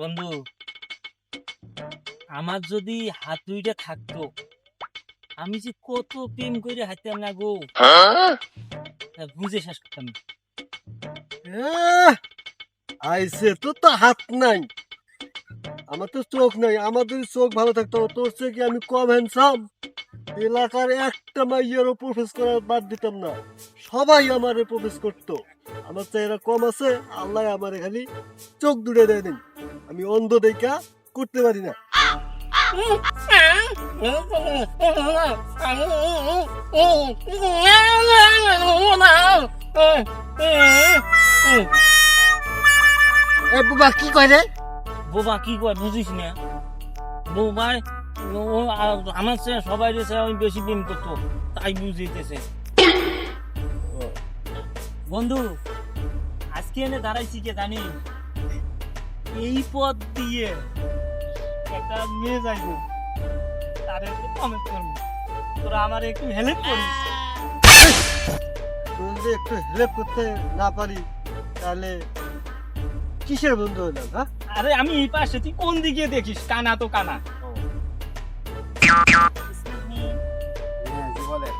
বন্ধু, আমার যদি হাত দুইটা থাকতো, আমি যে কত প্রেম করে হাঁটতাম না গো, বুঝে শেষ করতাম না। আইসে তো হাত নাই, আমার তো চোখ নাই। আমার যদি চোখ ভালো থাকতো, তোর চেয়ে কি আমি কম হ্যান্ডসাম? এলাকার একটা মাইয়েরও প্রপোজ করার বাদ দিতাম না, সবাই আমারে প্রপোজ করতো। আমার চেহারা কম আছে, আল্লাহ আমারে খালি চোখ দুটো দেয় নেই, আমি অন্ধ দেখা করতে পারি না। এ বাবা কি কয় রে? বোবা কি কয় বুঝিস না? বোবাই আমার চেয়ে সবাই রেছে আমি বেশি প্রেম করতো, তাই বুঝিতেছে। বন্ধু, আজকে এনে দাঁড়াইছি কে জানি, এই পথ দিয়ে একটা মেয়ে যাইব, তার একটু কমেন্ট করবো, তোরা আমার একটু হেল্প করিস। তুই যদি একটু হেল্প করতে না পারি, তাহলে কিসের বন্ধু হলাম? হ্যাঁ, আরে আমি এই পাশে, তুই কোন দিকে দেখিস? কানা তো কানা। বলে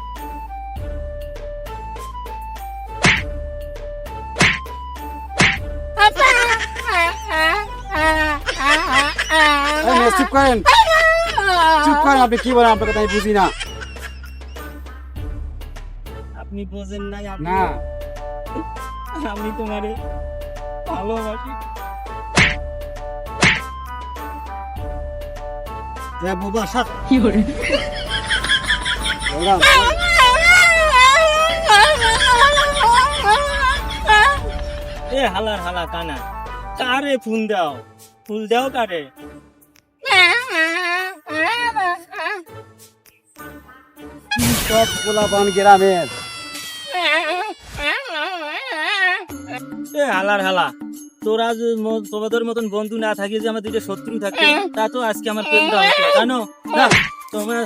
চুপ করেন, চুপ করেন। আপনি কি বলেন? আপনার কথা আমি বুঝি না। আপনি বোঝেন নাই? না, আমি তোমারে ভালোবাসি। বাবা সাত এ হালার হালা কানা, কারে ফুল দাও? ফুল দাও কারে? সব গোলাপান গ্রামের। এ হালার হালা, তোরা যে তোমাদের মতন বন্ধু না থাকে, যে আমার দুইটা শত্রু থাকে, তা তো আজকে আমার প্রেমটা হতো, জানো না? তোমার